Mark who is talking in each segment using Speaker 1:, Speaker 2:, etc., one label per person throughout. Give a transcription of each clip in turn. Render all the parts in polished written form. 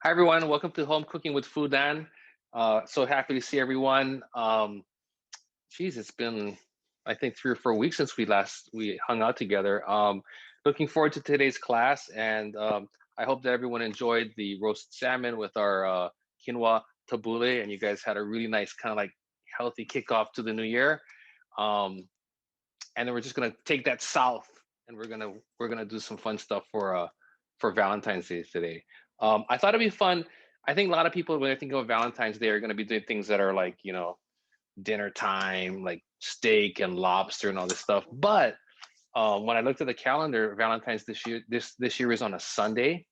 Speaker 1: Hi everyone, welcome to Home Cooking with Foodland. So happy to see everyone. Geez, it's been I think 3 or 4 weeks since we hung out together. Looking forward to today's class, and I hope that everyone enjoyed the roasted salmon with our quinoa tabbouleh, and you guys had a really nice kind of like healthy kickoff to the new year. Um, and then we're just gonna take that south, and we're gonna do some fun stuff for Valentine's Day today. I thought it'd be fun. I think a lot of people when they think of Valentine's Day are gonna be doing things that are like dinner time, like steak and lobster and all this stuff. But when I looked at the calendar, Valentine's this year is on a Sunday,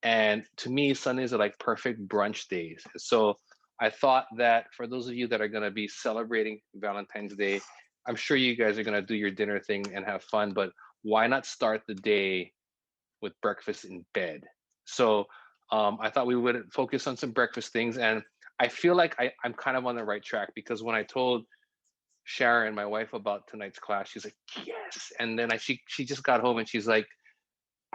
Speaker 1: and to me, Sundays are like perfect brunch days. So I thought that for those of you that are going to be celebrating Valentine's Day, I'm sure you guys are going to do your dinner thing and have fun, but why not start the day with breakfast in bed? So I thought we would focus on some breakfast things. And I feel like I'm kind of on the right track because when I told Sharon, my wife, about tonight's class, she's like, yes. And then she just got home and she's like,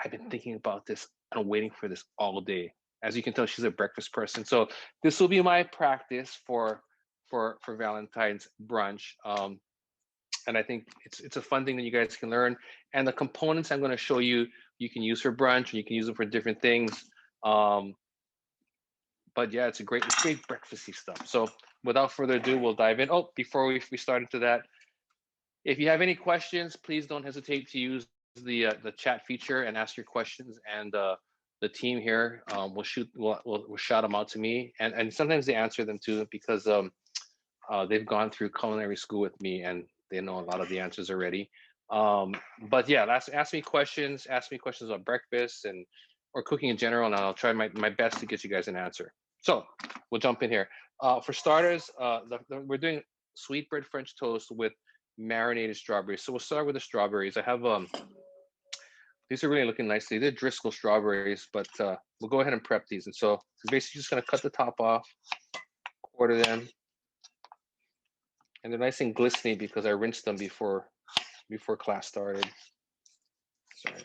Speaker 1: I've been thinking about this and waiting for this all day. As you can tell, she's a breakfast person. So this will be my practice for Valentine's brunch. And I think it's a fun thing that you guys can learn. And the components I'm going to show you, you can use for brunch and you can use them for different things. But yeah, it's great breakfasty stuff. So without further ado, we'll dive in. Oh, before we start into that, if you have any questions, please don't hesitate to use the chat feature and ask your questions. And the team here will shout them out to me, and sometimes they answer them too because they've gone through culinary school with me and they know a lot of the answers already. But yeah, ask me questions. Ask me questions about breakfast and or cooking in general, and I'll try my best to get you guys an answer. So we'll jump in here. For starters, we're doing sweetbread French toast with marinated strawberries. So we'll start with the strawberries. I have these are really looking nicely. They're Driscoll strawberries, but we'll go ahead and prep these. And so basically just gonna cut the top off, quarter them, and they're nice and glistening because I rinsed them before class started. Sorry.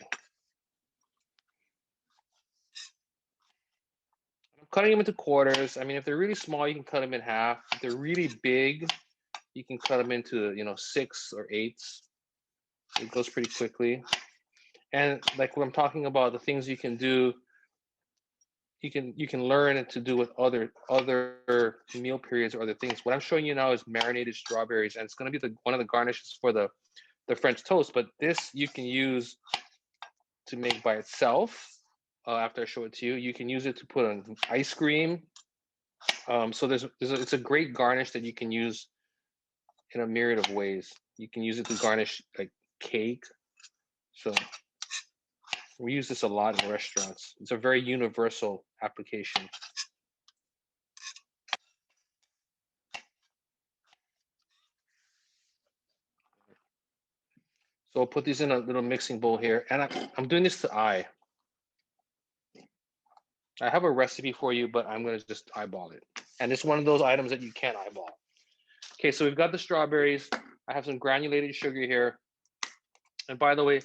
Speaker 1: I'm cutting them into quarters. I mean, if they're really small, you can cut them in half. If they're really big, you can cut them into 6 or 8s. It goes pretty quickly. And like what I'm talking about, the things you can do, you can learn to do with other meal periods or other things. What I'm showing you now is marinated strawberries, and it's going to be one of the garnishes for the French toast. But this you can use to make by itself. After I show it to you, you can use it to put on ice cream. So it's a great garnish that you can use in a myriad of ways. You can use it to garnish like cake. So we use this a lot in restaurants. It's a very universal application. So I'll put these in a little mixing bowl here, and I'm doing this to eye. I have a recipe for you, but I'm gonna just eyeball it. And it's one of those items that you can't eyeball. Okay, so we've got the strawberries. I have some granulated sugar here. And by the way,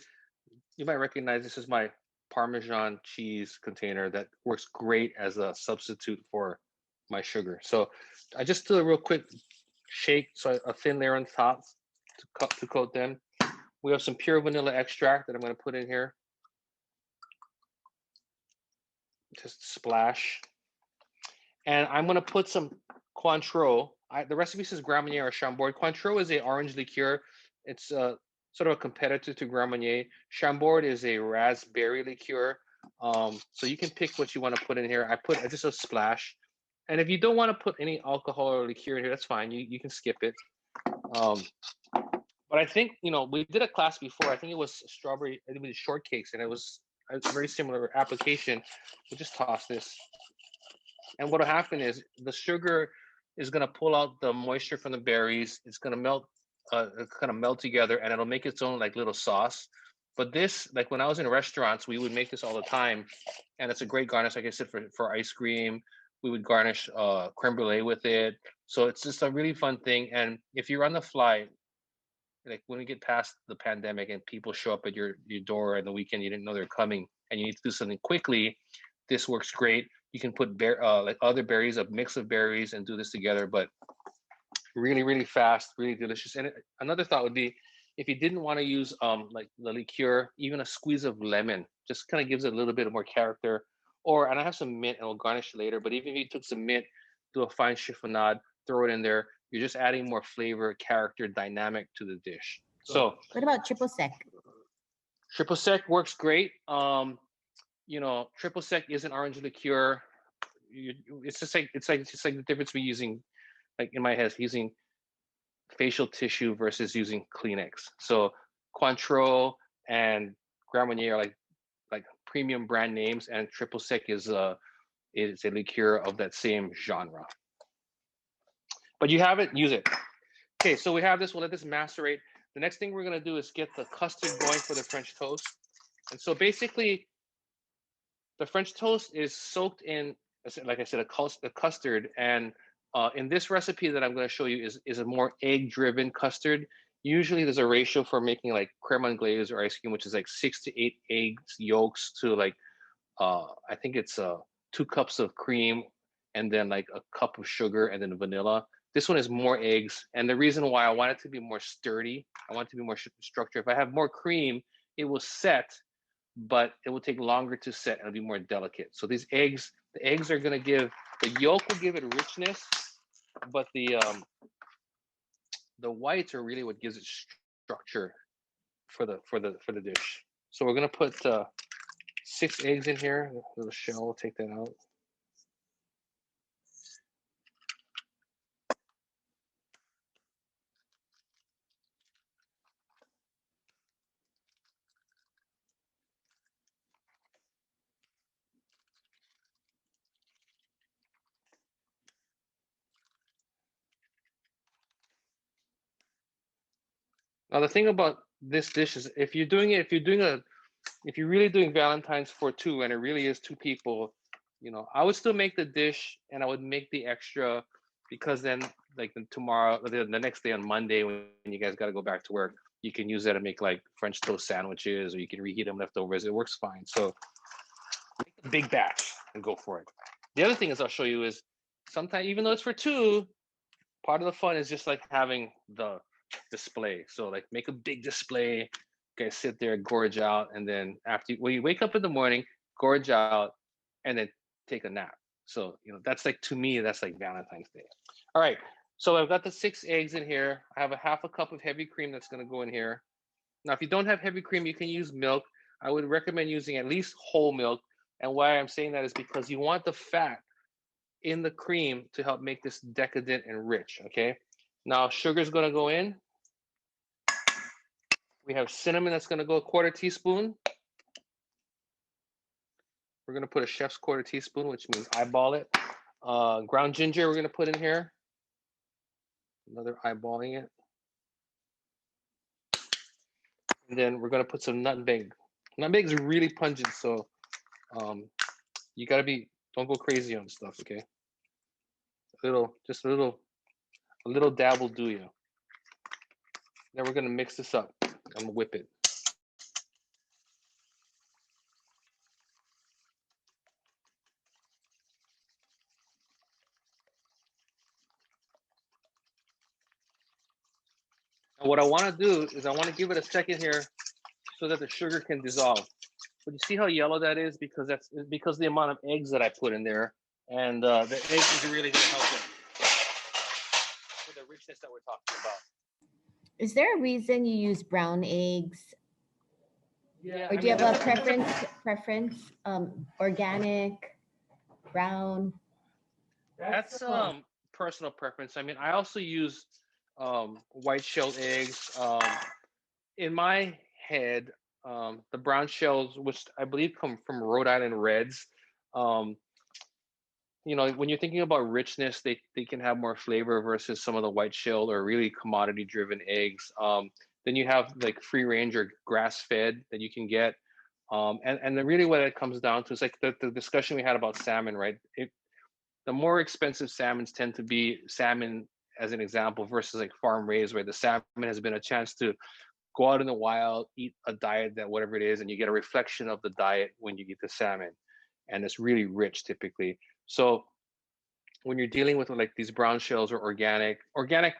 Speaker 1: you might recognize this is my Parmesan cheese container that works great as a substitute for my sugar. So I just do a real quick shake, so a thin layer on top to coat them. We have some pure vanilla extract that I'm going to put in here. Just splash. And I'm going to put some Cointreau. The recipe says Grand Marnier or Chambord. Cointreau is a orange liqueur. It's sort of a competitor to Grand Marnier. Chambord is a raspberry liqueur. So you can pick what you want to put in here. I just a splash. And if you don't want to put any alcohol or liqueur in here, that's fine. You can skip it. But I think, we did a class before. I think it was strawberry, it was shortcakes, and it was a very similar application. We'll just toss this. And what'll happen is the sugar is going to pull out the moisture from the berries. It's going to melt, kind of melt together, and it'll make its own like little sauce. But this, like when I was in restaurants, we would make this all the time, and it's a great garnish, like I said, for ice cream. We would garnish creme brulee with it. So it's just a really fun thing. And if you're on the fly, like when we get past the pandemic and people show up at your door on the weekend, you didn't know they're coming, and you need to do something quickly, this works great. You can put like other berries, a mix of berries, and do this together. But really, really fast, really delicious. And another thought would be, if you didn't want to use like the liqueur, even a squeeze of lemon just kind of gives it a little bit more character. Or, and I have some mint and we'll garnish later, but even if you took some mint, do a fine chiffonade, throw it in there, you're just adding more flavor, character, dynamic to the dish. So
Speaker 2: what about triple sec?
Speaker 1: triple sec works great. You know, triple sec is an orange liqueur. It's just like the difference between using, like in my head, using facial tissue versus using Kleenex. So Cointreau and Grand Marnier are like premium brand names, and triple sec is a liqueur of that same genre. But you have it, use it. Okay, so we have this. We'll let this macerate. The next thing we're gonna do is get the custard going for the French toast. And so basically, the French toast is soaked in, like I said, a custard. And in this recipe that I'm going to show you is a more egg-driven custard. Usually there's a ratio for making like creme anglaise or ice cream, which is like 6 to 8 eggs yolks to like, I think it's 2 cups of cream and then like a cup of sugar and then vanilla. This one is more eggs. And the reason why I want it to be more sturdy, I want it to be more structured. If I have more cream, it will set, but it will take longer to set and it'll be more delicate. So these eggs, the eggs are gonna give, the yolk will give it richness, but the whites are really what gives it structure for the dish. So we're gonna put 6 eggs in here. The shell, we'll take that out. Now the thing about this dish is, if you're really doing Valentine's for 2 and it really is 2 people, you know, I would still make the dish and I would make the extra, because then like tomorrow, the next day on Monday when you guys got to go back to work, you can use that to make like French toast sandwiches, or you can reheat them leftovers. It works fine. So make a big batch and go for it. The other thing is I'll show you is, sometimes even though it's for 2, part of the fun is just like having the display. So like make a big display, guys sit there, gorge out, and then after when you wake up in the morning, gorge out, and then take a nap. So you know, that's like, to me, that's like Valentine's Day. All right, so I've got the 6 eggs in here. I have a half a cup of heavy cream that's going to go in here. Now if you don't have heavy cream, you can use milk. I would recommend using at least whole milk. And why I'm saying that is because you want the fat in the cream to help make this decadent and rich. Okay, now sugar is going to go in. We have cinnamon that's going to go 1/4 teaspoon. We're going to put a chef's 1/4 teaspoon, which means eyeball it. Ground ginger we're going to put in here. Another eyeballing it. And then we're going to put some nutmeg. Nutmeg is really pungent, so you got to be, don't go crazy on stuff, okay? Just a little dab will do you. Then we're going to mix this up and whip it. And what I want to do is I want to give it a second here so that the sugar can dissolve. But you see how yellow that is? Because that's because the amount of eggs that I put in there, and the eggs is really going to help it for the richness that we're talking about.
Speaker 2: Is there a reason you use brown eggs?
Speaker 1: Yeah.
Speaker 2: Or do you have a preference? Organic, brown?
Speaker 1: That's personal preference. I mean, I also use white shelled eggs. In my head, the brown shells, which I believe come from Rhode Island Reds, you know, when you're thinking about richness, they can have more flavor versus some of the white shelled or really commodity driven eggs. Then you have like free range or grass fed that you can get. And then really what it comes down to is like the discussion we had about salmon, right? The more expensive salmons tend to be salmon, as an example, versus like farm raised, where the salmon has been a chance to go out in the wild, eat a diet that whatever it is, and you get a reflection of the diet when you eat the salmon. and it's really rich typically. So when you're dealing with like these brown shells or organic,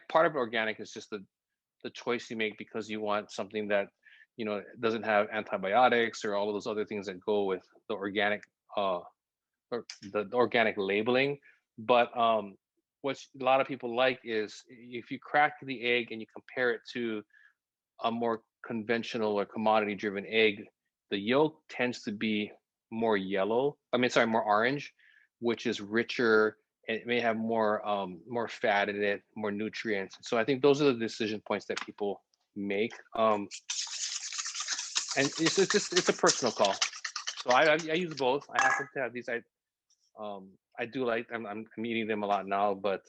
Speaker 1: part of organic is just the choice you make because you want something that, you know, doesn't have antibiotics or all of those other things that go with the organic or the organic labeling. But what a lot of people like is if you crack the egg and you compare it to a more conventional or commodity driven egg, the yolk tends to be more yellow. I mean, sorry, more orange, which is richer. And it may have more fat in it, more nutrients. So I think those are the decision points that people make. And it's just it's a personal call. So I use both. I happen to have these. I do like I'm eating them a lot now, but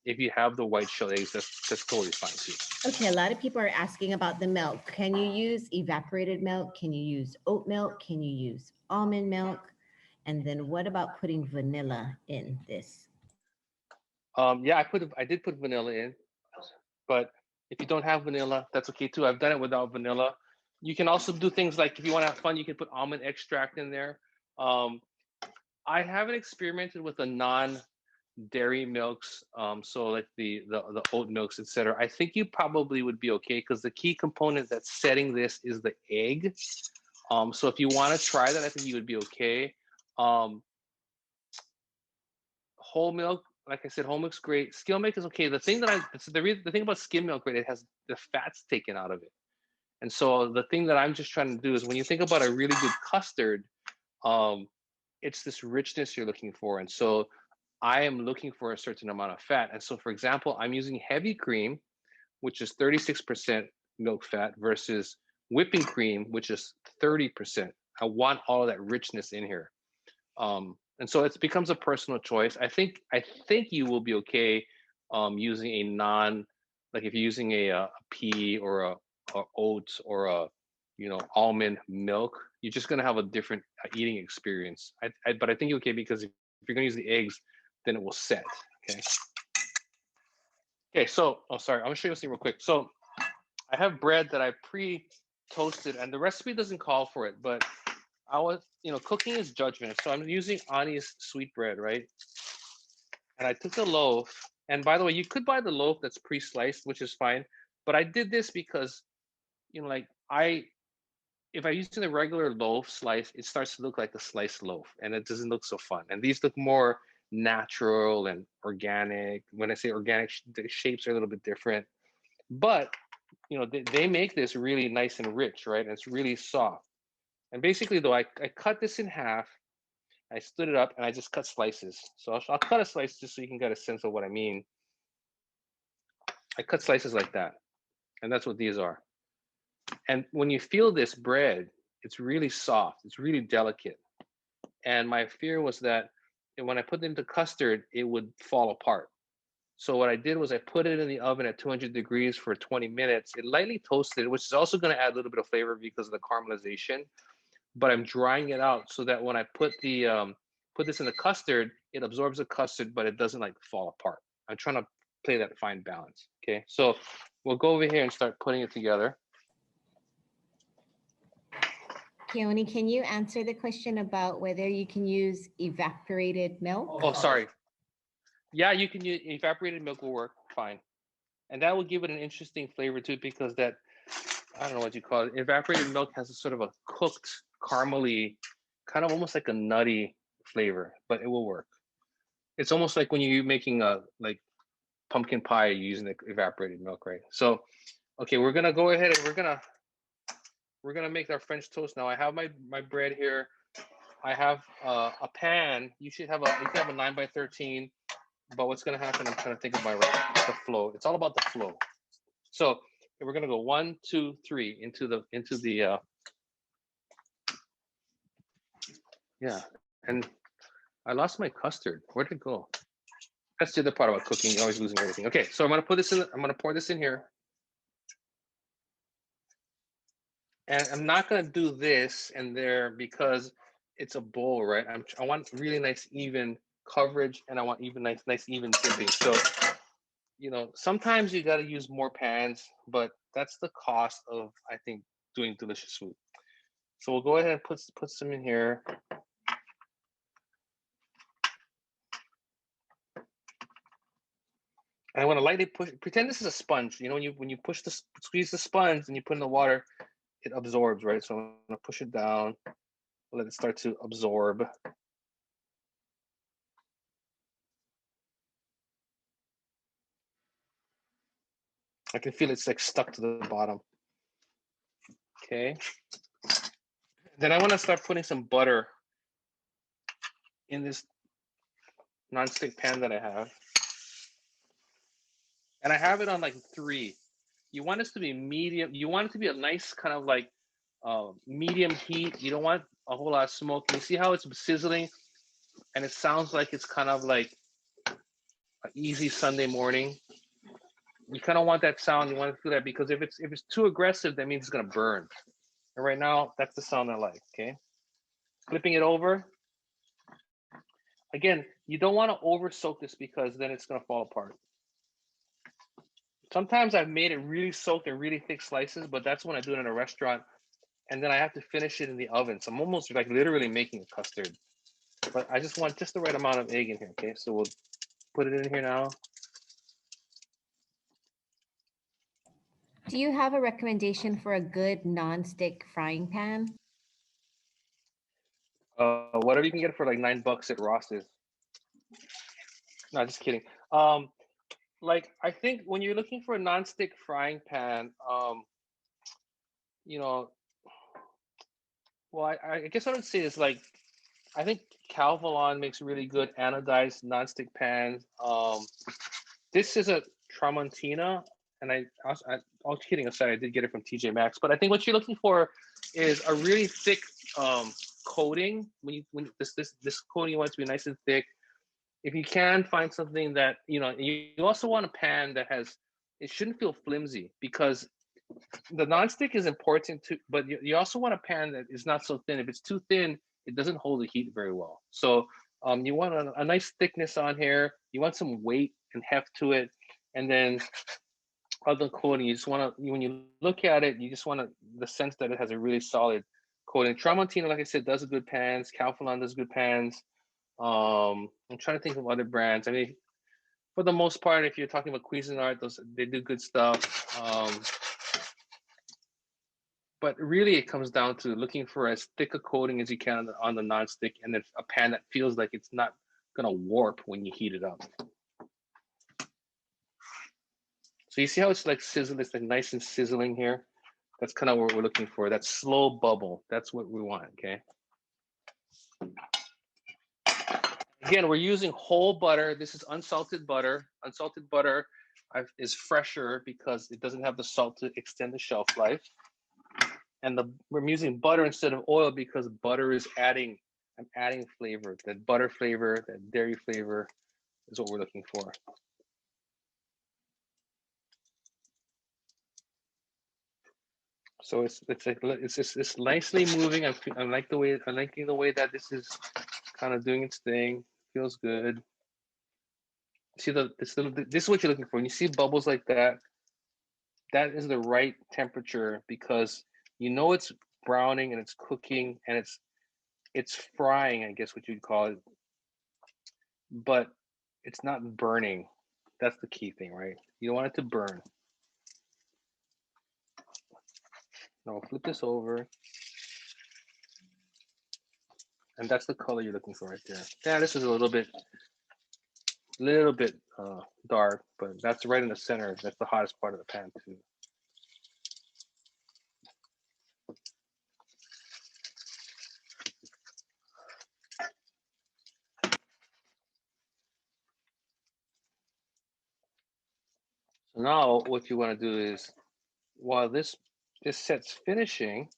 Speaker 1: if you have the white shell eggs, that's totally fine too.
Speaker 2: Okay, a lot of people are asking about the milk. Can you use evaporated milk? Can you use oat milk? Can you use almond milk? And then what about putting vanilla in this?
Speaker 1: Yeah, I did put vanilla in, but if you don't have vanilla, that's okay too. I've done it without vanilla. You can also do things like if you want to have fun, you can put almond extract in there. Um, I haven't experimented with the non-dairy milks, so like the oat milks, etc. I think you probably would be okay because the key component that's setting this is the egg. So if you want to try that, I think you would be okay. Um, whole milk, like I said, whole milk's great. Skim milk is okay. The thing that the thing about skim milk, right, it has the fats taken out of it. And so the thing that I'm just trying to do is when you think about a really good custard, um, it's this richness you're looking for. And so I am looking for a certain amount of fat. And so, for example, I'm using heavy cream, which is 36% milk fat, versus whipping cream, which is 30%. I want all of that richness in here. And so it becomes a personal choice. I think you will be okay using a non, like if you're using a pea or a oats or a, you know, almond milk, you're just gonna have a different eating experience. But I think you're okay because if you're gonna use the eggs, then it will set. Okay. Okay. So, oh, sorry, I'm gonna show you something real quick. So I have bread that I pre-toasted, and the recipe doesn't call for it, but I was, you know, cooking is judgment. So I'm using Ani's Sweetbread, right? And I took the loaf, and by the way, you could buy the loaf that's pre-sliced, which is fine. But I did this because, you know, like if I use the regular loaf slice, it starts to look like a sliced loaf, and it doesn't look so fun. And these look more natural and organic. When I say organic, the shapes are a little bit different. But you know, they make this really nice and rich, right? And it's really soft. And basically, though, I cut this in half. I stood it up and I just cut slices. So I'll cut a slice just so you can get a sense of what I mean. I cut slices like that. And that's what these are. And when you feel this bread, it's really soft. It's really delicate. And my fear was that when I put it into custard, it would fall apart. So what I did was I put it in the oven at 200 degrees for 20 minutes. It lightly toasted, which is also going to add a little bit of flavor because of the caramelization. But I'm drying it out so that when I put this in the custard, it absorbs the custard, but it doesn't like fall apart. I'm trying to play that fine balance. Okay, so we'll go over here and start putting it together.
Speaker 2: Keoni, can you answer the question about whether you can use evaporated milk?
Speaker 1: Oh, sorry. Yeah, you can use evaporated milk will work fine, and that will give it an interesting flavor too because that, I don't know what you call it. Evaporated milk has a sort of a cooked caramely, kind of almost like a nutty flavor, but it will work. It's almost like when you're making a like pumpkin pie using the evaporated milk, right? So, okay, we're gonna go ahead and we're gonna make our French toast now. I have my bread here. I have a pan. You can have a 9 by 13. But what's gonna happen? I'm trying to think of the flow. It's all about the flow. So we're gonna go 1, 2, 3 into the yeah. And I lost my custard. Where'd it go? That's the other part about cooking. You're always losing everything. Okay, so I'm gonna put this in. I'm gonna pour this in here. And I'm not gonna do this and there because it's a bowl, right? I want really nice even coverage, and I want even nice even dipping. So, you know, sometimes you got to use more pans, but that's the cost of, I think, doing delicious food. So we'll go ahead and put some in here. And I want to lightly push. Pretend this is a sponge. You know, when you push the squeeze the sponge and you put in the water, it absorbs, right? So I'm gonna push it down, let it start to absorb. I can feel it's like stuck to the bottom. Okay. Then I want to start putting some butter in this nonstick pan that I have. And I have it on like 3. You want this to be medium. You want it to be a nice kind of like medium heat. You don't want a whole lot of smoke. You see how it's sizzling, and it sounds like it's kind of like an easy Sunday morning. You kind of want that sound. You want to feel that, because if it's too aggressive, that means it's gonna burn. And right now, that's the sound I like. Okay, flipping it over. Again, you don't want to over soak this because then it's gonna fall apart. Sometimes I've made it really soaked in really thick slices, but that's when I do it in a restaurant, and then I have to finish it in the oven. So I'm almost like literally making a custard. But I just want just the right amount of egg in here. Okay, so we'll put it in here now.
Speaker 2: Do you have a recommendation for a good non-stick frying pan?
Speaker 1: Whatever you can get for like $9 at Ross's. No, just kidding. Like I think when you're looking for a non-stick frying pan, you know, well, I guess I would say is like I think Calvalon makes really good anodized non-stick pans. This is a Tramontina, and all kidding aside, I did get it from TJ Maxx. But I think what you're looking for is a really thick coating. When this coating, you want it to be nice and thick. If you can find something that you also want a pan that has. It shouldn't feel flimsy, because the nonstick is important too, but you also want a pan that is not so thin. If it's too thin, it doesn't hold the heat very well. So you want a nice thickness on here. You want some weight and heft to it, and then other coating. You just want to, when you look at it, you just want the sense that it has a really solid coating. Tramontina, like I said, does good pans. Calphalon does good pans. I'm trying to think of other brands. I mean, for the most part, if you're talking about Cuisinart, they do good stuff. But really, it comes down to looking for as thick a coating as you can on the nonstick, and then a pan that feels like it's not gonna warp when you heat it up. So you see how it's like sizzling, it's like nice and sizzling here. That's kind of what we're looking for. That slow bubble. That's what we want. Okay. Again, we're using whole butter. This is unsalted butter. Unsalted butter is fresher because it doesn't have the salt to extend the shelf life. And we're using butter instead of oil because butter is adding. I'm adding flavor. That butter flavor, that dairy flavor, is what we're looking for. So it's nicely moving. I'm liking the way that this is kind of doing its thing. Feels good. See this is what you're looking for. When you see bubbles like that, that is the right temperature, because you know it's browning and it's cooking and it's frying, I guess what you'd call it, but it's not burning. That's the key thing, right? You don't want it to burn. Now I'll flip this over, and that's the color you're looking for right there. Yeah, this is a little bit dark, but that's right in the center. That's the hottest part of the pan too. So now what you want to do is, while this set's finishing,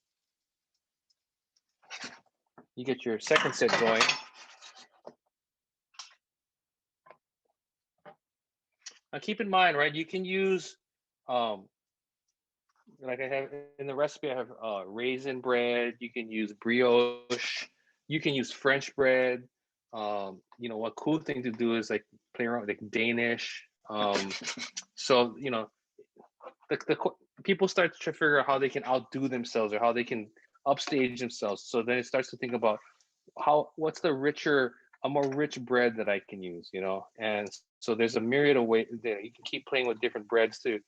Speaker 1: you get your second set going. Now keep in mind, right, you can use, like I have in the recipe, I have raisin bread, you can use brioche, you can use French bread. One cool thing to do is like play around with like Danish. So, the people start to figure out how they can outdo themselves or how they can upstage themselves. So then it starts to think about what's the richer a more rich bread that I can use, you know. And so there's a myriad of ways that you can keep playing with different breads to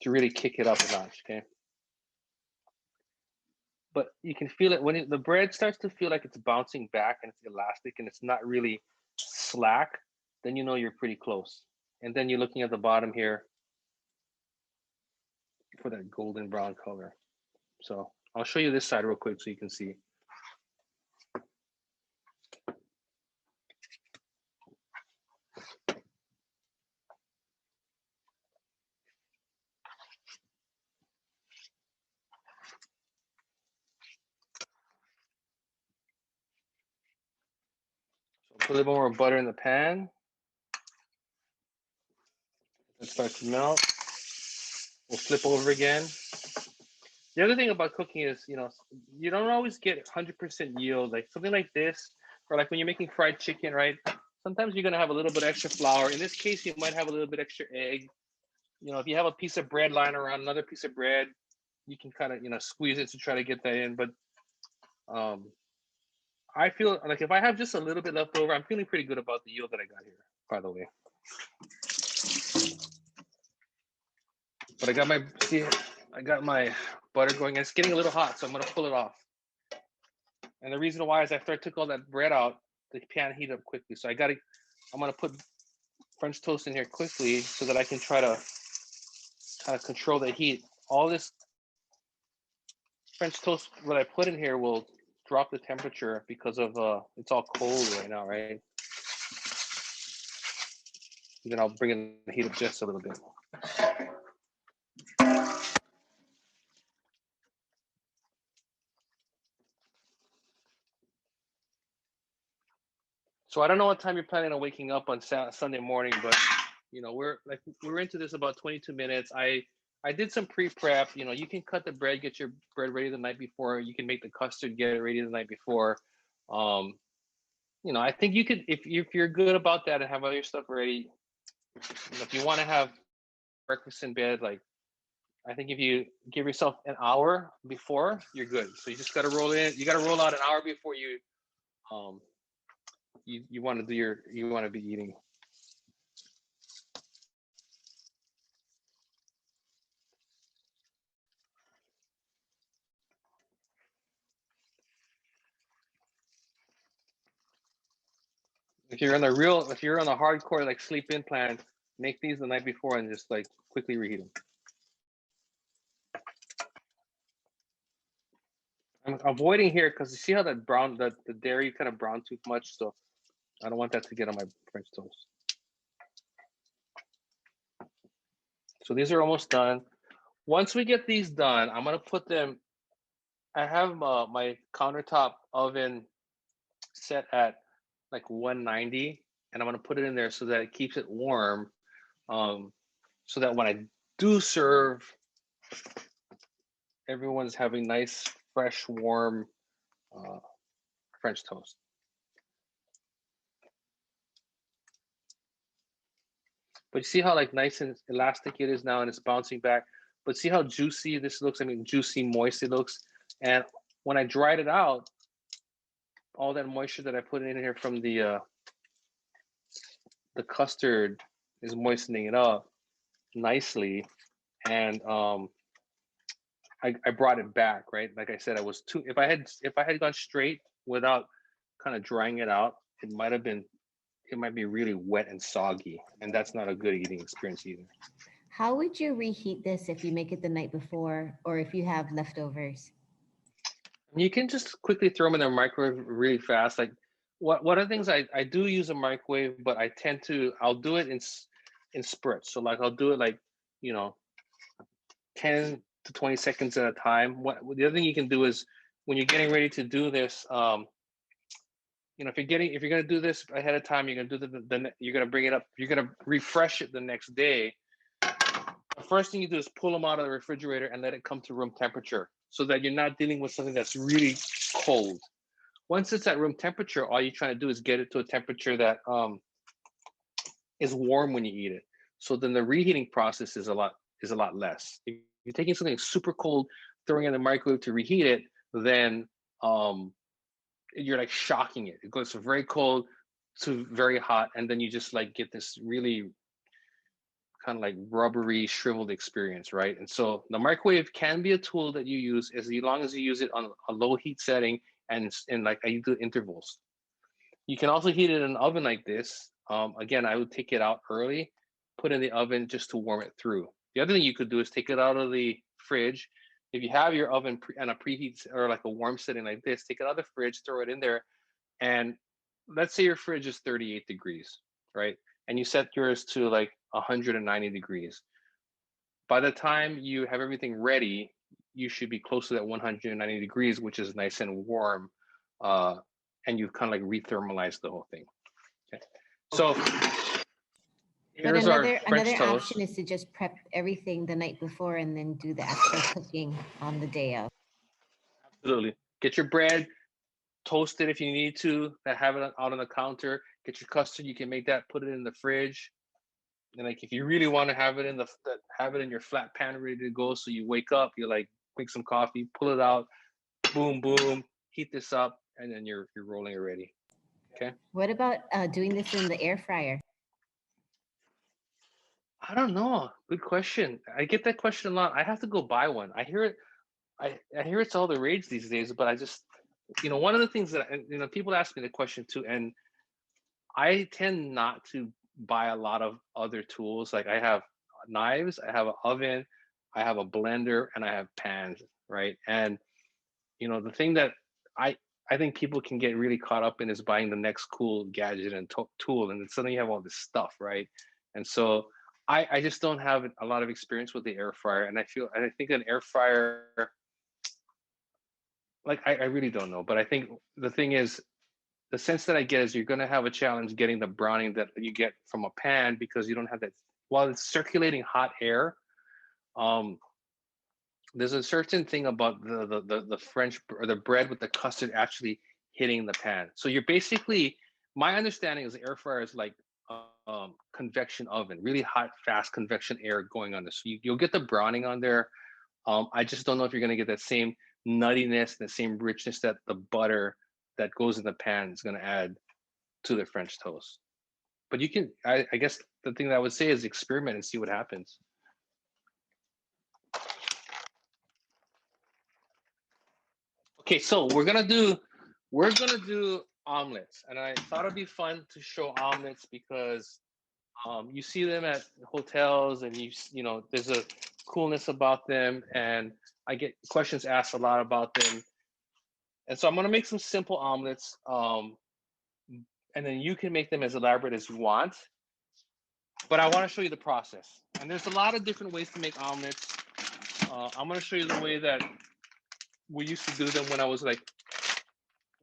Speaker 1: really kick it up a notch. Okay. But you can feel it when the bread starts to feel like it's bouncing back and it's elastic and it's not really slack, then you know you're pretty close. And then you're looking at the bottom here for that golden brown color. So I'll show you this side real quick so you can see. So put a little more butter in the pan. It starts to melt. We'll flip over again. The other thing about cooking is, you know, you don't always get 100% yield. Like something like this, or like when you're making fried chicken, right? Sometimes you're gonna have a little bit extra flour. In this case, you might have a little bit extra egg. You know, if you have a piece of bread lying around, another piece of bread, you can kind of, you know, squeeze it to try to get that in. But I feel like if I have just a little bit left over, I'm feeling pretty good about the yield that I got here, by the way. But I got my butter going. It's getting a little hot, so I'm gonna pull it off. And the reason why is after I took all that bread out, the pan heated up quickly. So I'm gonna put French toast in here quickly so that I can try to kind of control the heat. All this French toast, what I put in here will drop the temperature because of it's all cold right now, right? And then I'll bring in the heat up just a little bit. So I don't know what time you're planning on waking up on Sunday morning, but you know we're into this about 22 minutes. I did some pre-prep. You know, you can cut the bread, get your bread ready the night before. You can make the custard, get it ready the night before. You know, I think you could if you're good about that and have all your stuff ready. You know, if you want to have breakfast in bed, like I think if you give yourself an hour before, you're good. So you just got to roll in. You got to roll out an hour before um, you want to do you want to be eating. If you're on the hardcore like sleep in plan, make these the night before and just like quickly reheat them. I'm avoiding here because you see how that the dairy kind of brown too much, so I don't want that to get on my French toast. So these are almost done. Once we get these done, I'm gonna put them. I have my countertop oven set at like 190, and I'm gonna put it in there so that it keeps it warm, so that when I do serve, everyone's having nice, fresh, warm French toast. But you see how like nice and elastic it is now, and it's bouncing back. But see how juicy this looks? I mean, juicy, moist it looks. And when I dried it out, all that moisture that I put in here from the custard is moistening it up nicely. And I brought it back, right? Like I said, I was too. If I had gone straight without kind of drying it out, it might be really wet and soggy, and that's not a good eating experience either.
Speaker 2: How would you reheat this if you make it the night before or if you have leftovers?
Speaker 1: You can just quickly throw them in the microwave really fast. Like what are things I do use a microwave, but I'll do it in spurts. So like I'll do it like, you know, 10 to 20 seconds at a time. What the other thing you can do is when you're getting ready to do this, you know, if you're gonna do this ahead of time, you're gonna do you're gonna bring it up, you're gonna refresh it the next day. The first thing you do is pull them out of the refrigerator and let it come to room temperature so that you're not dealing with something that's really cold. Once it's at room temperature, all you're trying to do is get it to a temperature that is warm when you eat it. So then the reheating process is a lot less. If you're taking something super cold, throwing it in the microwave to reheat it, then you're like shocking it. It goes from very cold to very hot, and then you just like get this really kind of like rubbery, shriveled experience, right? And so the microwave can be a tool that you use as long as you use it on a low heat setting and like I do intervals. You can also heat it in an oven like this. Again, I would take it out early, put it in the oven just to warm it through. The other thing you could do is take it out of the fridge. If you have your oven and a preheat or like a warm setting like this, take it out of the fridge, throw it in there, and let's say your fridge is 38 degrees, right? And you set yours to like 190 degrees. By the time you have everything ready, you should be close to that 190 degrees, which is nice and warm. And you've kind of like rethermalized the whole thing. Okay. So here's our French
Speaker 2: another
Speaker 1: toast.
Speaker 2: option is to just prep everything the night before and then do the actual cooking on the day of.
Speaker 1: Absolutely. Get your bread, toast it if you need to, have it out on the counter. Get your custard, you can make that, put it in the fridge. And like if you really want to have it in have it in your flat pan ready to go, so you wake up, you like make some coffee, pull it out, boom, boom, heat this up, and then you're rolling already. Okay.
Speaker 2: What about doing this in the air fryer?
Speaker 1: I don't know. Good question. I get that question a lot. I have to go buy one. I hear it. I hear it's all the rage these days, but I just, one of the things that, people ask me the question too, and I tend not to buy a lot of other tools. Like I have knives, I have an oven, I have a blender, and I have pans, right? And, the thing that I think people can get really caught up in is buying the next cool gadget and tool, and then suddenly you have all this stuff, right? And so I just don't have a lot of experience with the air fryer, and I think an air fryer, like I really don't know, but I think the thing is, the sense that I get is you're going to have a challenge getting the browning that you get from a pan, because you don't have that, while it's circulating hot air. There's a certain thing about the French or the bread with the custard actually hitting the pan. So you're basically, my understanding is the air fryer is like convection oven, really hot, fast convection air going on this. So you'll get the browning on there. I just don't know if you're going to get that same nuttiness, the same richness that the butter that goes in the pan is going to add to the French toast. But you can, I guess the thing that I would say is experiment and see what happens. Okay, so we're gonna do omelets, and I thought it'd be fun to show omelets because you see them at hotels, and there's a coolness about them, and I get questions asked a lot about them. And so I'm gonna make some simple omelets, and then you can make them as elaborate as you want. But I want to show you the process, and there's a lot of different ways to make omelets. I'm gonna show you the way that we used to do them when I was at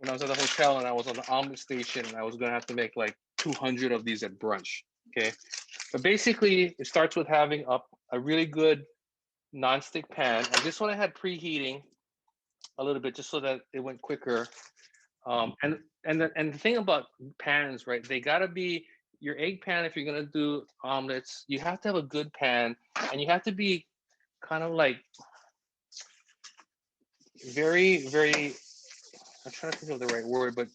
Speaker 1: the hotel and I was on the omelet station, and I was gonna have to make like 200 of these at brunch. Okay, but basically it starts with having a really good non-stick pan, and this one I had preheating a little bit just so that it went quicker. And the thing about pans, right? They gotta be your egg pan. If you're gonna do omelets, you have to have a good pan, and you have to be kind of like very, very. I'm trying to think of the right word, but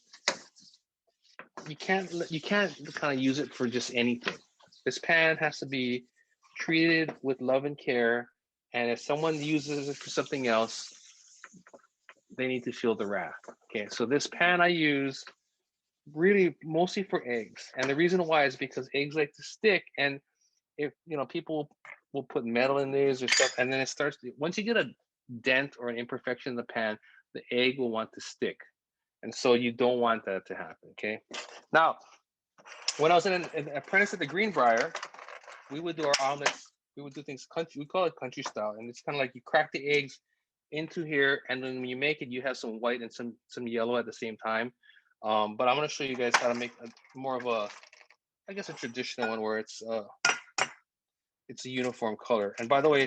Speaker 1: you can't kind of use it for just anything. This pan has to be treated with love and care, and if someone uses it for something else, they need to feel the wrath. Okay, so this pan I use really mostly for eggs, and the reason why is because eggs like to stick, and if people will put metal in these or stuff, and then it starts once you get a dent or an imperfection in the pan, the egg will want to stick, and so you don't want that to happen. Okay, now when I was an apprentice at the Greenbrier, we would do our omelets. We would do things country. We call it country style, and it's kind of like you crack the eggs into here, and then when you make it, you have some white and some yellow at the same time. But I'm going to show you guys how to make more of a, I guess, a traditional one where it's a uniform color. And by the way,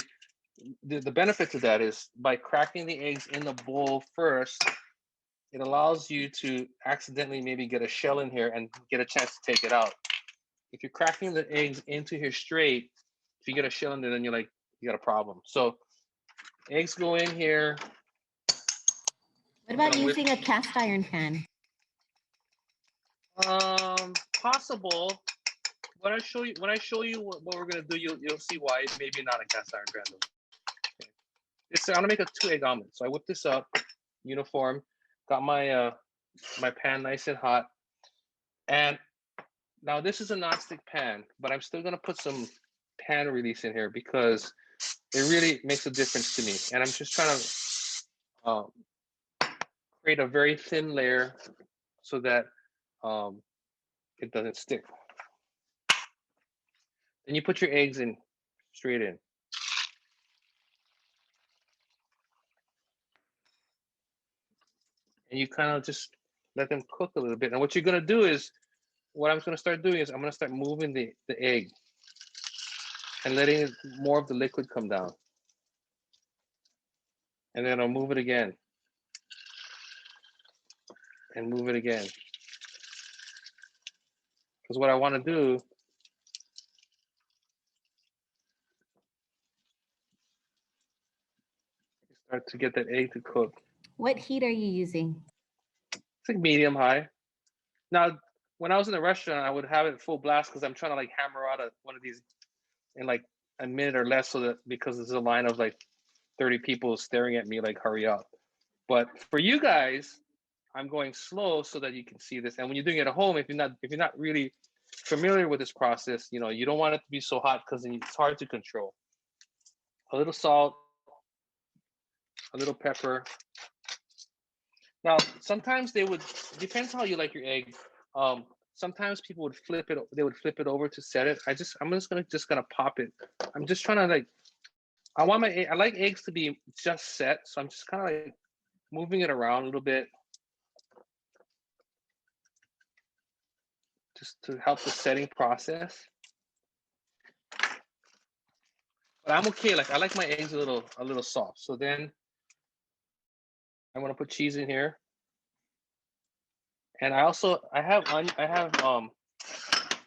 Speaker 1: the benefit to that is by cracking the eggs in the bowl first, it allows you to accidentally maybe get a shell in here and get a chance to take it out. If you're cracking the eggs into here straight, if you get a shell in there, then you got a problem. So eggs go in here.
Speaker 2: What about using a cast iron pan?
Speaker 1: Possible. When I show you what we're gonna do, you'll see why. Maybe not a cast iron pan though. Okay. I'm gonna make a 2-egg omelet. So I whip this up, uniform. Got my my pan nice and hot. And now this is a nonstick pan, but I'm still gonna put some pan release in here because it really makes a difference to me. And I'm just trying to create a very thin layer so that it doesn't stick. Then you put your eggs in straight in. And you kind of just let them cook a little bit. And what you're gonna do is, what I'm gonna start doing is I'm gonna start moving the egg and letting more of the liquid come down. And then I'll move it again. And move it again. Because what I wanna do is start to get that egg to cook.
Speaker 2: What heat are you using?
Speaker 1: It's like medium high. Now, when I was in the restaurant, I would have it full blast because I'm trying to like hammer out one of these in like a minute or less, so that because there's a line of like 30 people staring at me like, hurry up. But for you guys, I'm going slow so that you can see this. And when you're doing it at home, if you're not really familiar with this process, you know, you don't want it to be so hot because then it's hard to control. A little salt, a little pepper. Now, sometimes depends how you like your egg. Sometimes people would flip it over to set it. I'm just gonna pop it. I'm just trying to like, I like eggs to be just set. So I'm just kind of like moving it around a little bit. Just to help the setting process. But I'm okay, like I like my eggs a little soft. So then I'm gonna put cheese in here. And I have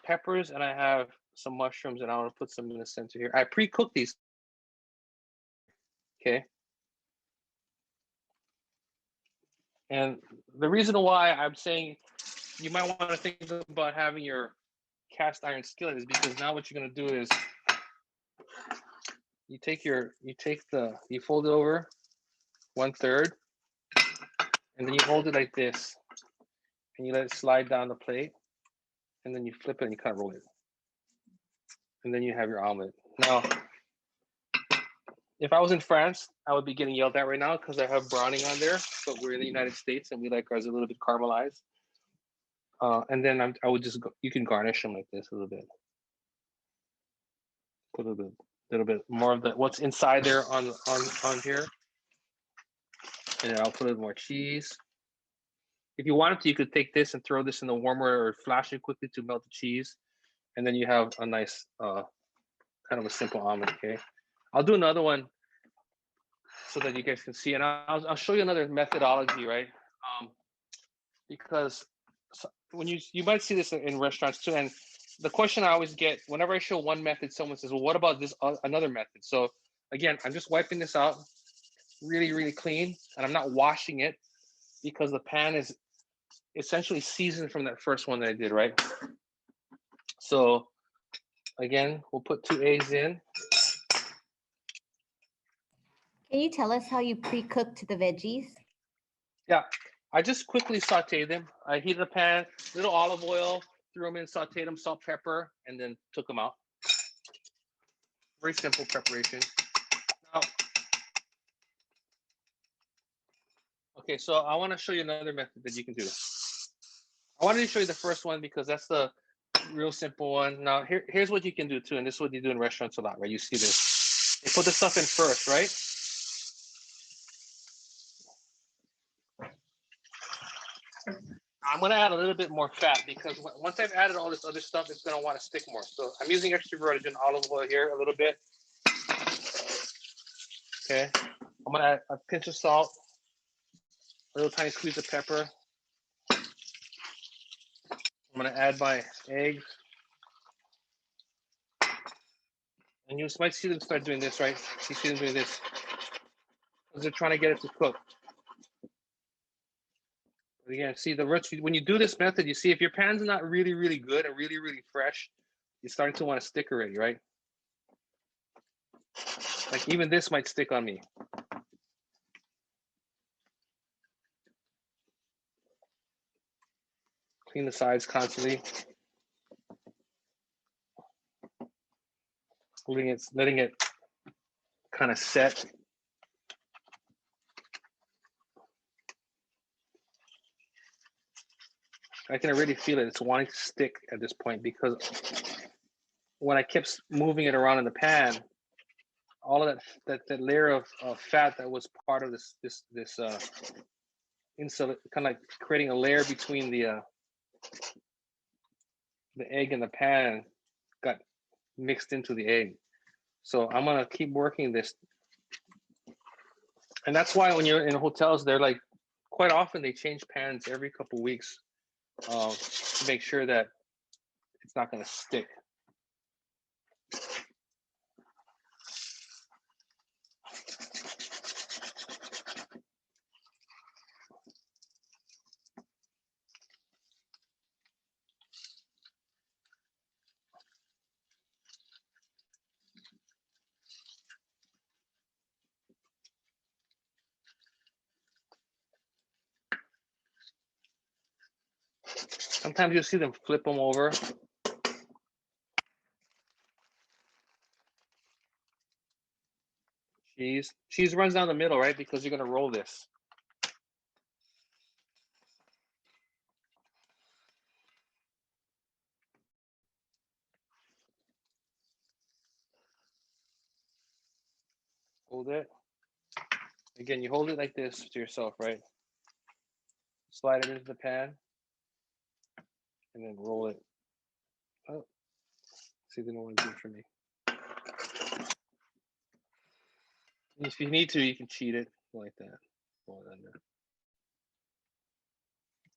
Speaker 1: peppers and I have some mushrooms, and I want to put some in the center here. I pre-cooked these. Okay. And the reason why I'm saying you might want to think about having your cast iron skillet is because now what you're gonna do is you fold it over 1/3, and then you hold it like this, and you let it slide down the plate, and then you flip it and you kind of roll it, and then you have your omelet. Now, if I was in France, I would be getting yelled at right now because I have browning on there, but we're in the United States and we like ours a little bit caramelized. And then I would just you can garnish them like this a little bit. Put a little bit more of what's inside there on here. And then I'll put a little more cheese. If you wanted to, you could take this and throw this in the warmer or flash it quickly to melt the cheese. And then you have a nice, kind of a simple omelet, okay? I'll do another one so that you guys can see. And I'll show you another methodology, right? Because when you might see this in restaurants too. And the question I always get whenever I show one method, someone says, well, what about this another method? So again, I'm just wiping this out really, really clean. And I'm not washing it because the pan is essentially seasoned from that first one that I did, right? So again, we'll put 2 eggs in.
Speaker 2: Can you tell us how you pre-cooked the veggies?
Speaker 1: Yeah, I just quickly sauteed them. I heated a pan, little olive oil, threw them in, sauteed them, salt, pepper, and then took them out. Very simple preparation. Now, okay, so I want to show you another method that you can do. I wanted to show you the first one because that's the real simple one. Now, here's what you can do too, and this is what you do in restaurants a lot, right? You see this. You put the stuff in first, right? I'm gonna add a little bit more fat because once I've added all this other stuff, it's gonna want to stick more. So I'm using extra virgin olive oil here a little bit. Okay, I'm gonna add a pinch of salt, a little tiny squeeze of pepper. I'm gonna add my eggs. And you might see them start doing this, right? You see them doing this because they're trying to get it to cook. Again, see the rich, when you do this method, you see if your pan's not really, really good and really, really fresh, you're starting to want to stick already, right? Like even this might stick on me. Clean the sides constantly. Letting it kind of set. I can already feel it. It's wanting to stick at this point because when I kept moving it around in the pan, all of that layer of fat that was part of this insulated, kind of like creating a layer between the egg and the pan, got mixed into the egg. So I'm gonna keep working this, and that's why when you're in hotels, they're like quite often they change pans every couple of weeks to make sure that it's not gonna stick. Sometimes you'll see them flip them over. Cheese runs down the middle, right? Because you're gonna roll this. Hold it. Again, you hold it like this to yourself, right? Slide it into the pan, and then roll it. Oh, see, they don't want to do it for me. If you need to, you can cheat it like that. Roll it under.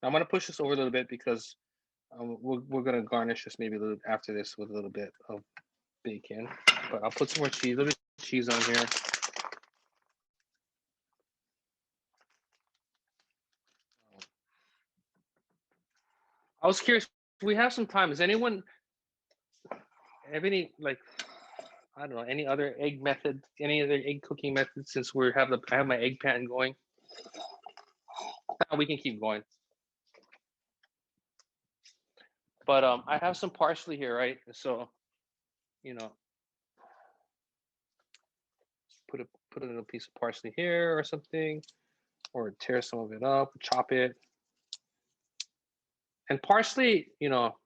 Speaker 1: I'm gonna push this over a little bit because we're gonna garnish this maybe a little after this with a little bit of bacon. But I'll put some more cheese, a little bit of cheese on here. I was curious. We have some time. Does anyone have any like I don't know any other egg method, any other egg cooking method? Since I have my egg pan going. We can keep going. But I have some parsley here, right? So, you know, put a little piece of parsley here or something, or tear some of it up, chop it. And parsley, you know,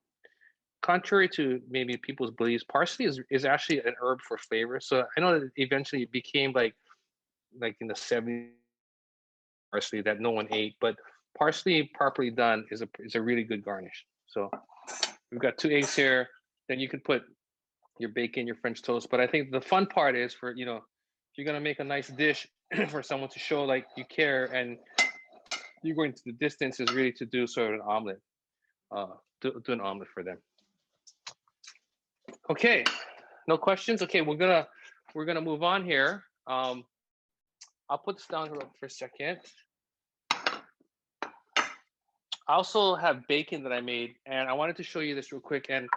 Speaker 1: contrary to maybe people's beliefs, parsley is actually an herb for flavor. So I know that eventually it became like in the 70s parsley that no one ate, but parsley properly done is a really good garnish. So we've got 2 eggs here. Then you could put your bacon, your French toast. But I think the fun part is for, you know, if you're gonna make a nice dish for someone to show like you care and you're going to the distance is really to do sort of an omelet. Do an omelet for them. Okay, no questions. Okay, we're gonna move on here. I'll put this down for a second. I also have bacon that I made, and I wanted to show you this real quick. And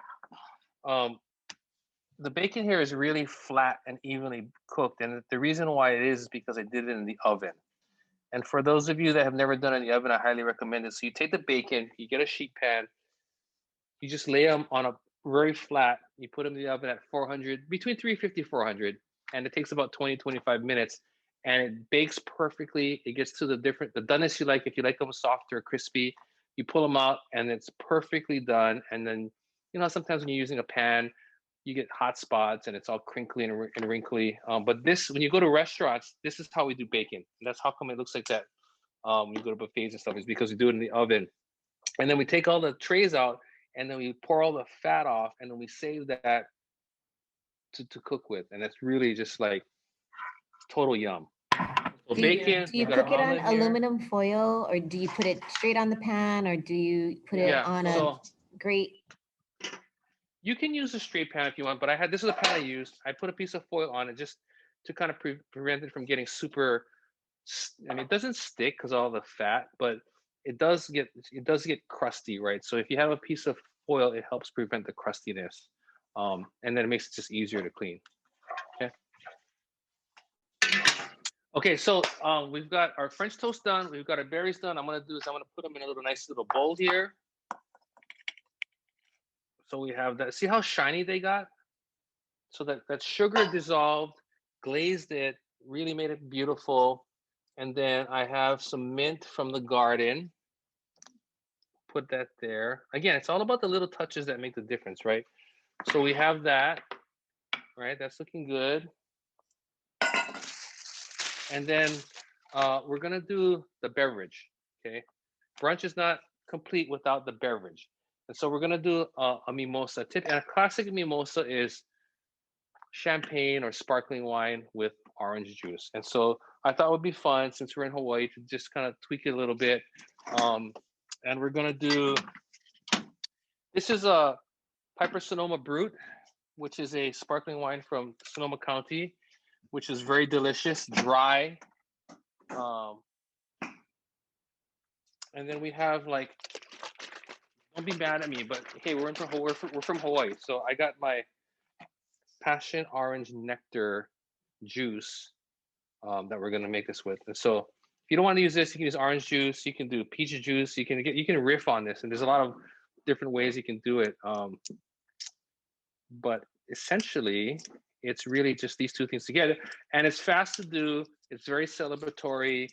Speaker 1: the bacon here is really flat and evenly cooked, and the reason why it is because I did it in the oven. And for those of you that have never done it in the oven, I highly recommend it. So you take the bacon, you get a sheet pan, you just lay them on a very flat, you put them in the oven at 400, between 350 400, and it takes about 20-25 minutes, and it bakes perfectly. It gets to the doneness you like. If you like them soft or crispy, you pull them out and it's perfectly done. And then, you know, sometimes when you're using a pan, you get hot spots and it's all crinkly and wrinkly. But this, when you go to restaurants, this is how we do bacon. And that's how come it looks like that. When you go to buffets and stuff, is because we do it in the oven. And then we take all the trays out and then we pour all the fat off and then we save that to cook with. And that's really just like total yum. So bacon.
Speaker 2: Do you cook it on aluminum foil, or do you put it straight on the pan, or do you put it on a grate?
Speaker 1: You can use a straight pan if you want, but this is a pan I used. I put a piece of foil on it just to kind of prevent it from getting super, I mean, it doesn't stick because all the fat, but it does get crusty, right? So if you have a piece of foil, it helps prevent the crustiness, and then it makes it just easier to clean. Okay. Okay, so we've got our French toast done. We've got our berries done. I'm gonna put them in a little nice little bowl here. So we have that. See how shiny they got? So that sugar dissolved, glazed it, really made it beautiful. And then I have some mint from the garden. Put that there. Again, it's all about the little touches that make the difference, right? So we have that, right? That's looking good. And then we're gonna do the beverage, okay? Brunch is not complete without the beverage. And so we're gonna do a mimosa tip. And a classic mimosa is champagne or sparkling wine with orange juice. And so I thought it would be fun, since we're in Hawaii, to just kind of tweak it a little bit. And we're gonna do, this is a Piper Sonoma Brut, which is a sparkling wine from Sonoma County, which is very delicious, dry. And then we have, like, don't be mad at me, but hey, we're from Hawaii, so I got my passion orange nectar juice that we're gonna make this with. And so if you don't want to use this, you can use orange juice. You can do peach juice. You can riff on this, and there's a lot of different ways you can do it. But essentially, it's really just these two things together, and it's fast to do. It's very celebratory.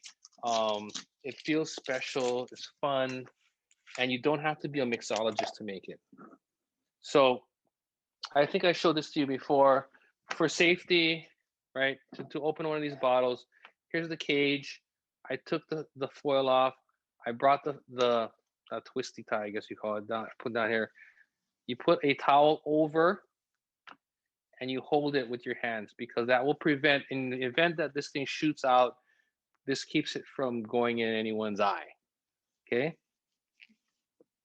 Speaker 1: It feels special. It's fun, and you don't have to be a mixologist to make it. So I think I showed this to you before. For safety, right? To open one of these bottles, here's the cage. I took the foil off. I brought the twisty tie, I guess you call it, down, put down here. You put a towel over and you hold it with your hands, because that will prevent, in the event that this thing shoots out, this keeps it from going in anyone's eye. Okay.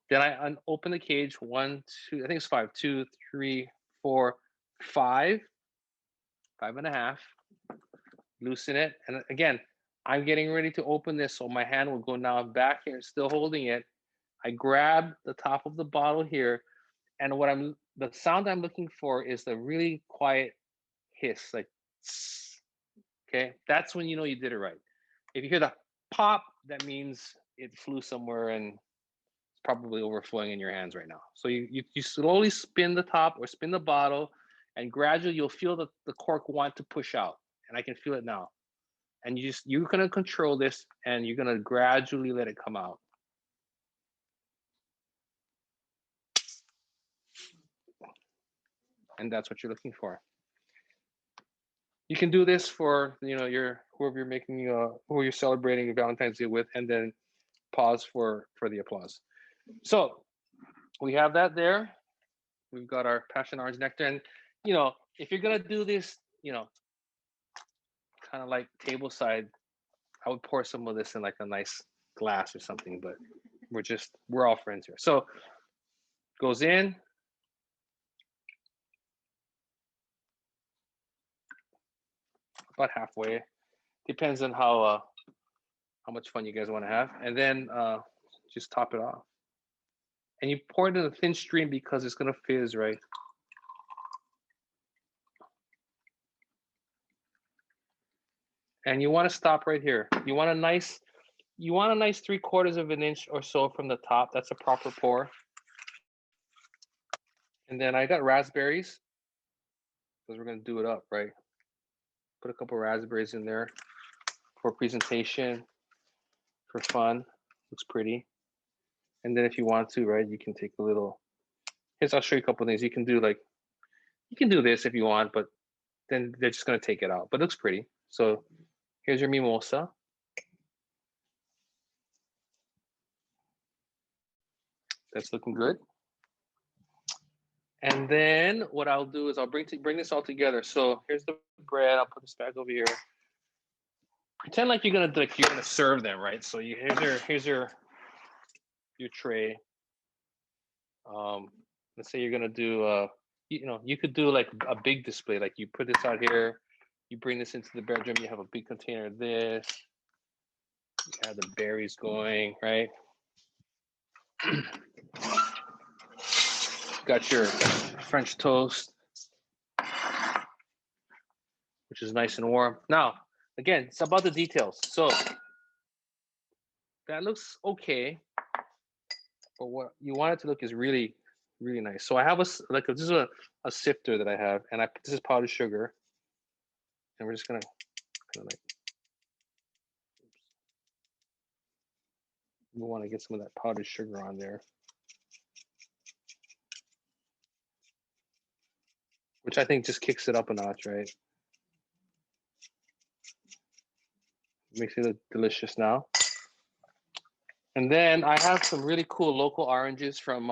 Speaker 1: Then I open the cage. 1, 2, I think it's 5. 2, 3, 4, 5, 5.5. Loosen it. And again, I'm getting ready to open this, so my hand will go now back here, still holding it. I grab the top of the bottle here, and the sound I'm looking for is the really quiet hiss, like, okay? That's when you know you did it right. If you hear the pop, that means it flew somewhere and it's probably overflowing in your hands right now. So you slowly spin the top or spin the bottle, and gradually you'll feel the cork want to push out. And I can feel it now. And you're gonna control this, and you're gonna gradually let it come out. And that's what you're looking for. You can do this for whoever you're making who you're celebrating Valentine's Day with, and then pause for the applause. So we have that there. We've got our passion orange nectar, and if you're gonna do this, kind of like table side, I would pour some of this in like a nice glass or something. But we're all friends here. So goes in. About halfway. Depends on how much fun you guys want to have. And then just top it off. And you pour it in a thin stream because it's gonna fizz, right? And you want to stop right here. You want a nice 3/4 of an inch or so from the top. That's a proper pour. And then I got raspberries, because we're gonna do it up, right? Put a couple raspberries in there for presentation, for fun. Looks pretty. And then if you want to, right, you can take a little. I'll show you a couple things. You can do this if you want, but then they're just gonna take it out. But it looks pretty. So here's your mimosa. That's looking good. And then what I'll do is I'll bring this all together. So here's the bread. I'll put this back over here. Pretend like you're gonna serve them, right? So here's your tray. Let's say you're gonna do you could do like a big display. Like you put this out here, you bring this into the bedroom. You have a big container of this. You have the berries going, right? Got your French toast, which is nice and warm. Now, again, it's about the details. So that looks okay, but what you want it to look is really, really nice. So I have this is a sifter that I have, and this is powdered sugar, and we're just gonna kind of like, we want to get some of that powdered sugar on there, which I think just kicks it up a notch, right? Makes it look delicious now. And then I have some really cool local oranges from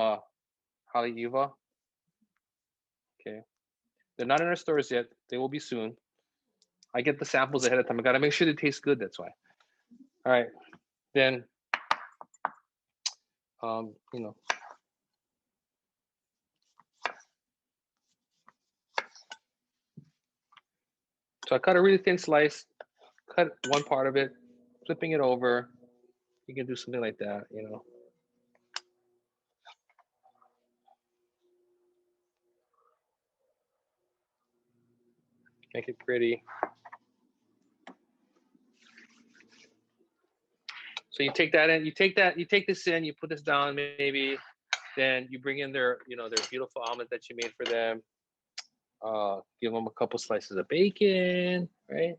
Speaker 1: Haleiwa. Okay, they're not in our stores yet. They will be soon. I get the samples ahead of time. I gotta make sure they taste good. That's why. All right, then, you know, so I cut a really thin slice. Cut one part of it, flipping it over. You can do something like that, you know. Make it pretty. So you take that in, you take this in, you put this down maybe, then you bring in their beautiful omelet that you made for them. Give them a couple slices of bacon, right?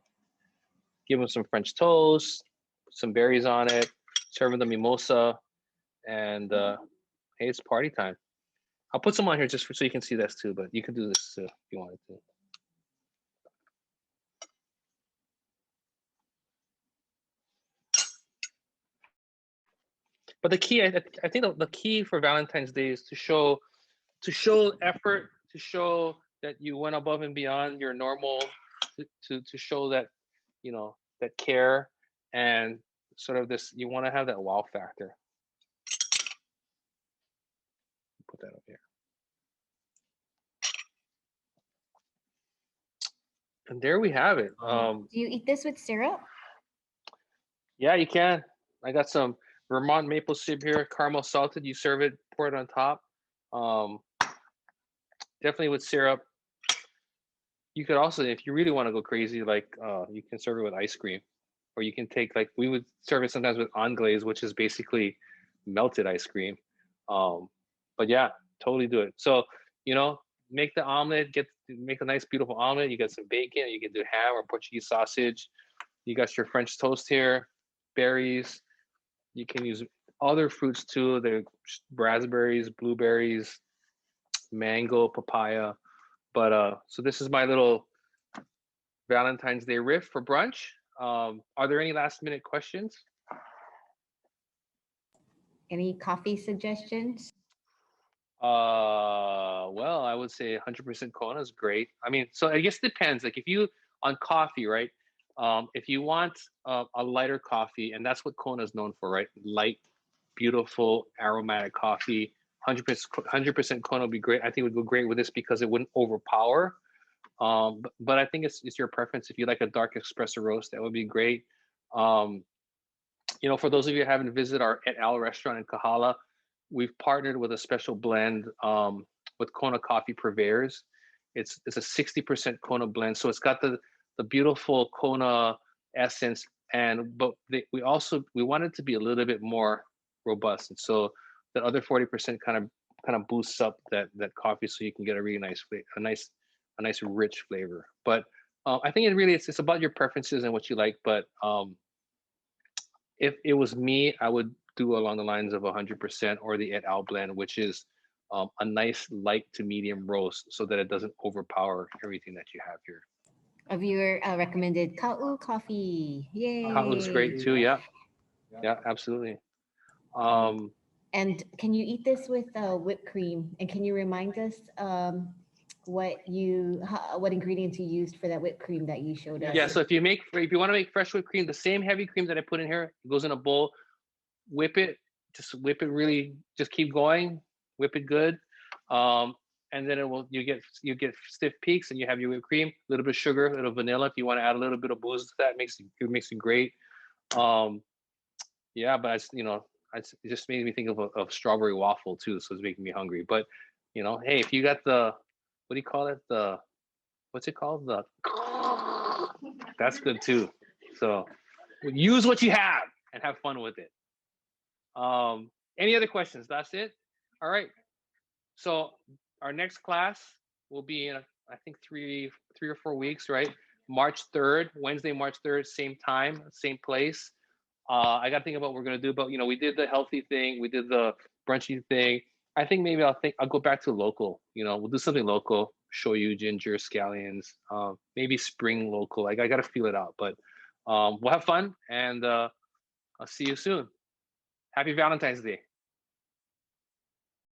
Speaker 1: Give them some French toast, some berries on it, serve them the mimosa, and hey, it's party time. I'll put some on here just so you can see this too, but you can do this too if you wanted to. But the key, I think the key for Valentine's Day is to show effort, to show that you went above and beyond your normal, to show that, you know, that care, and sort of this, you want to have that wow factor. Put that up here. And there we have it.
Speaker 2: Do you eat this with syrup?
Speaker 1: Yeah, you can. I got some Vermont maple syrup here, caramel salted. You serve it, pour it on top. Definitely with syrup. You could also, if you really want to go crazy, like you can serve it with ice cream, or you can take, like, we would serve it sometimes with anglaise, which is basically melted ice cream. But yeah, totally do it. So, you know, make the omelet, make a nice, beautiful omelet. You got some bacon, you can do ham or Portuguese sausage. You got your French toast here, berries. You can use other fruits too. There raspberries, blueberries, mango, papaya. But so this is my little Valentine's Day riff for brunch. Are there any last minute questions?
Speaker 2: Any coffee suggestions?
Speaker 1: Well, I would say 100% Kona is great. I mean, so I guess it depends. Like, if you on coffee, right? If you want a lighter coffee, and that's what Kona is known for, right? Light, beautiful, aromatic coffee. 100% Kona would be great. I think it would go great with this because it wouldn't overpower. But I think it's your preference. If you like a dark espresso roast, that would be great. You know, for those of you who haven't visited our Et Al restaurant in Kahala, we've partnered with a special blend with Kona Coffee Purveyors. It's a 60% Kona blend, so it's got the beautiful Kona essence, but we wanted to be a little bit more robust, and so that other 40% kind of boosts up that coffee, so you can get a really nice flavor, a nice rich flavor. But I think it's about your preferences and what you like. But if it was me, I would do along the lines of 100% or the Et Al blend, which is a nice light to medium roast, so that it doesn't overpower everything that you have here.
Speaker 2: A viewer recommended Ka'u coffee. Yay!
Speaker 1: Ka'u's great too. Yeah, absolutely.
Speaker 2: And can you eat this with whipped cream? And can you remind us what ingredients you used for that whipped cream that you showed us?
Speaker 1: Yeah. So if you want to make fresh whipped cream, the same heavy cream that I put in here, it goes in a bowl. Whip it. Just whip it really. Just keep going. Whip it good. And then you get stiff peaks, and you have your whipped cream, a little bit of sugar, a little vanilla. If you want to add a little bit of booze to that, makes it great. Yeah, but it just made me think of strawberry waffle too, so it's making me hungry. But hey, if you got the, what do you call it? What's it called? That's good too. So use what you have and have fun with it. Any other questions? That's it. All right. So our next class will be in, I think, 3 or 4 weeks, right? March 3rd, Wednesday, March 3rd, same time, same place. I got to think about what we're gonna do, but we did the healthy thing, we did the brunchy thing. I think maybe I'll go back to local. We'll do something local. Shoyu, ginger, scallions, maybe spring local. Like I got to feel it out, but we'll have fun, and I'll see you soon. Happy Valentine's Day.